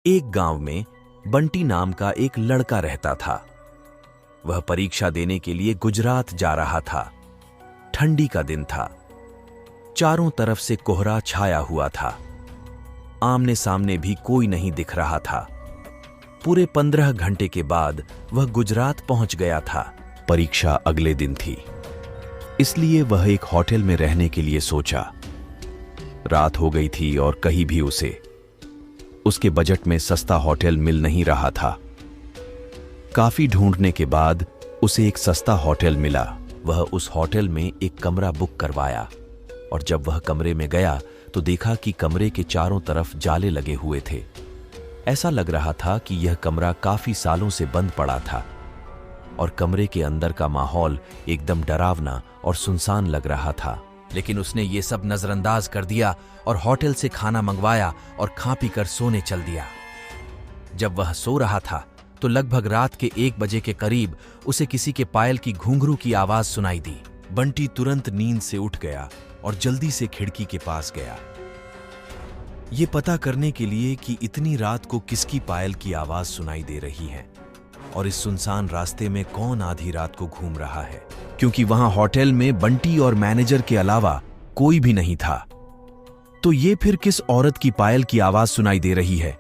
एक गांव में बंटी नाम का एक लड़का रहता था। वह परीक्षा देने के लिए गुजरात जा रहा था। ठंडी का दिन था। चारों तरफ से कोहरा छाया हुआ था। आमने सामने भी कोई नहीं दिख रहा था। पूरे 15 घंटे के बाद वह गुजरात पहुंच गया था। परीक्षा अगले दिन थी, इसलिए वह एक होटल में रहने के लिए सोचा। रात हो गई थी और कहीं भी उसके बजट में सस्ता होटल मिल नहीं रहा था। काफी ढूंढने के बाद उसे एक सस्ता होटल मिला। वह उस होटल में एक कमरा बुक करवाया और जब वह कमरे में गया तो देखा कि कमरे के चारों तरफ जाले लगे हुए थे। ऐसा लग रहा था कि यह कमरा काफी सालों से बंद पड़ा था और कमरे के अंदर का माहौल एकदम डरावना और सुनसान लग रहा था। लेकिन उसने ये सब नजरअंदाज कर दिया और होटल से खाना मंगवाया और खा पी कर सोने चल दिया। जब वह सो रहा था तो लगभग रात के 1 बजे के करीब उसे किसी के पायल की घुंघरू की आवाज सुनाई दी। बंटी तुरंत नींद से उठ गया और जल्दी से खिड़की के पास गया, ये पता करने के लिए कि इतनी रात को किसकी पायल की आवाज सुनाई दे रही है और इस सुनसान रास्ते में कौन आधी रात को घूम रहा है, क्योंकि वहां होटल में बंटी और मैनेजर के अलावा कोई भी नहीं था। तो ये फिर किस औरत की पायल की आवाज सुनाई दे रही है?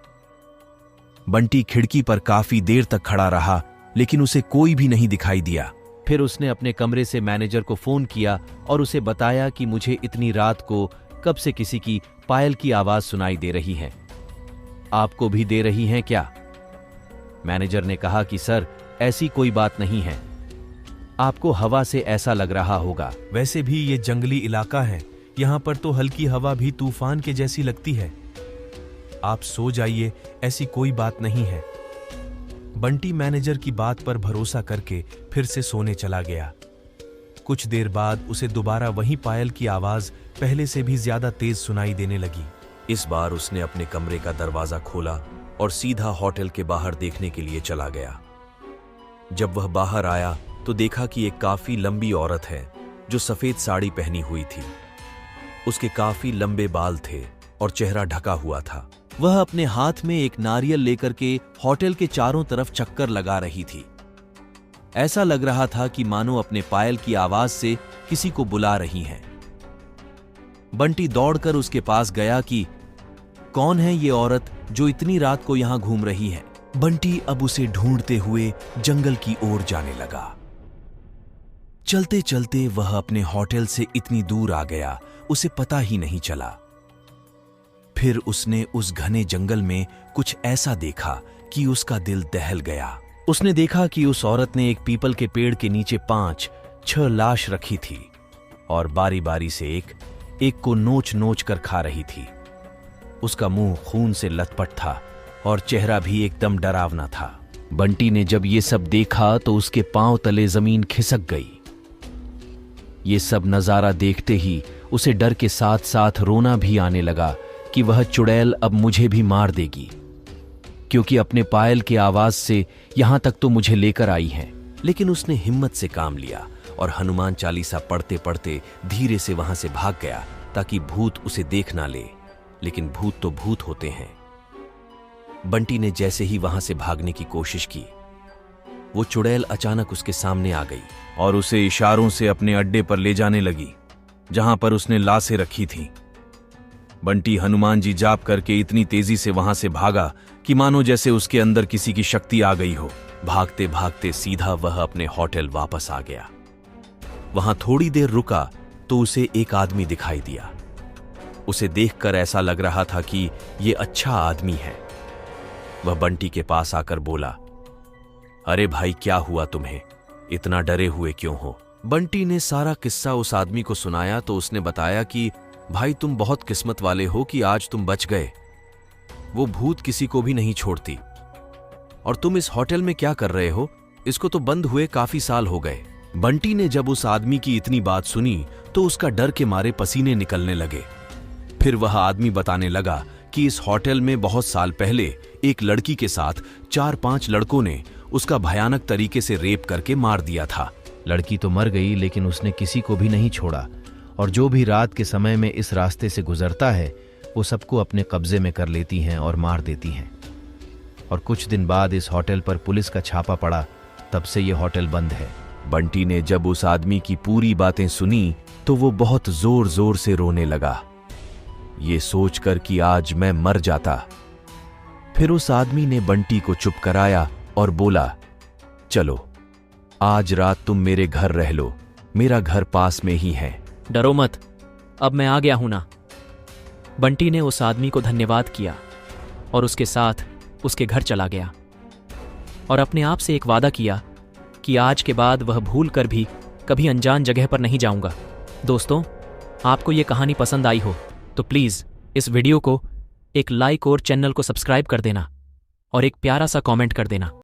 बंटी खिड़की पर काफी देर तक खड़ा रहा, लेकिन उसे कोई भी नहीं दिखाई दिया। फिर उसने अपने कमरे से मैनेजर को फोन किया और उसे बताया कि मुझे इतनी रात को कब से किसी की पायल की आवाज सुनाई दे रही है, आपको भी दे रही हैं क्या? मैनेजर ने कहा कि सर, ऐसी कोई बात नहीं है, आपको हवा से ऐसा लग रहा होगा। वैसे भी ये जंगली इलाका है, यहाँ पर तो हल्की हवा भी तूफान के जैसी लगती है। आप सो जाइए, ऐसी कोई बात नहीं है। बंटी मैनेजर की बात पर भरोसा करके फिर से सोने चला गया। कुछ देर बाद उसे दोबारा वही पायल की आवाज पहले से भी ज्यादा तेज सुनाई देने लगी। इस बार उसने अपने कमरे का दरवाजा खोला और सीधा होटल के बाहर देखने के लिए चला गया। जब वह बाहर आया तो देखा कि एक काफी लंबी औरत है जो सफेद साड़ी पहनी हुई थी। उसके काफी लंबे बाल थे और चेहरा ढका हुआ था। वह अपने हाथ में एक नारियल लेकर के होटल के चारों तरफ चक्कर लगा रही थी। ऐसा लग रहा था कि मानो अपने पायल की आवाज से किसी को बुला रही हैं। बंटी दौड़कर उसके पास गया कि कौन है ये औरत जो इतनी रात को यहां घूम रही है। बंटी अब उसे ढूंढते हुए जंगल की ओर जाने लगा। चलते चलते वह अपने होटल से इतनी दूर आ गया, उसे पता ही नहीं चला। फिर उसने उस घने जंगल में कुछ ऐसा देखा कि उसका दिल दहल गया। उसने देखा कि उस औरत ने एक पीपल के पेड़ के नीचे 5-6 लाश रखी थी और बारी बारी से एक को नोच नोच कर खा रही थी। उसका मुंह खून से लथपथ था और चेहरा भी एकदम डरावना था। बंटी ने जब ये सब देखा तो उसके पांव तले जमीन खिसक गई। ये सब नजारा देखते ही उसे डर के साथ साथ रोना भी आने लगा कि वह चुड़ैल अब मुझे भी मार देगी, क्योंकि अपने पायल की आवाज से यहां तक तो मुझे लेकर आई है। लेकिन उसने हिम्मत से काम लिया और हनुमान चालीसा पढ़ते पढ़ते धीरे से वहां से भाग गया ताकि भूत उसे देख ना ले। लेकिन भूत तो भूत होते हैं। बंटी ने जैसे ही वहां से भागने की कोशिश की, वो चुड़ैल अचानक उसके सामने आ गई और उसे इशारों से अपने अड्डे पर ले जाने लगी जहां पर उसने लाशें रखी थीं। बंटी हनुमान जी जाप करके इतनी तेजी से वहां से भागा कि मानो जैसे उसके अंदर किसी की शक्ति आ गई हो। भागते भागते सीधा वह अपने होटल वापस आ गया। वहां थोड़ी देर रुका तो उसे एक आदमी दिखाई दिया। उसे देखकर ऐसा लग रहा था कि ये अच्छा आदमी है। वह बंटी के पास आकर बोला, अरे भाई, क्या हुआ तुम्हें? इतना डरे हुए क्यों हो? बंटी ने सारा किस्सा उस आदमी को सुनाया तो उसने बताया कि भाई, तुम बहुत किस्मत वाले हो कि आज तुम बच गए। वो भूत किसी को भी नहीं छोड़ती। और तुम इस होटल में क्या कर रहे हो? इसको तो बंद हुए काफी साल हो गए। बंटी ने जब उस आदमी की इतनी बात सुनी तो उसका डर के मारे पसीने निकलने लगे। फिर वह आदमी बताने लगा कि इस होटल में बहुत साल पहले एक लड़की के साथ 4-5 लड़कों ने उसका भयानक तरीके से रेप करके मार दिया था। लड़की तो मर गई, लेकिन उसने किसी को भी नहीं छोड़ा और जो भी रात के समय में इस रास्ते से गुजरता है वो सबको अपने कब्जे में कर लेती हैं और मार देती हैं। और कुछ दिन बाद इस होटल पर पुलिस का छापा पड़ा। तब से ये होटल बंद है। बंटी ने जब उस आदमी की पूरी बातें सुनी तो वो बहुत जोर जोर से रोने लगा, ये सोचकर कि आज मैं मर जाता। फिर उस आदमी ने बंटी को चुप कराया और बोला, चलो आज रात तुम मेरे घर रह लो, मेरा घर पास में ही है। डरो मत, अब मैं आ गया हूं ना। बंटी ने उस आदमी को धन्यवाद किया और उसके साथ उसके घर चला गया और अपने आप से एक वादा किया कि आज के बाद वह भूल कर भी कभी अनजान जगह पर नहीं जाऊंगा। दोस्तों, आपको ये कहानी पसंद आई हो तो प्लीज़ इस वीडियो को एक लाइक और चैनल को सब्सक्राइब कर देना और एक प्यारा सा कमेंट कर देना।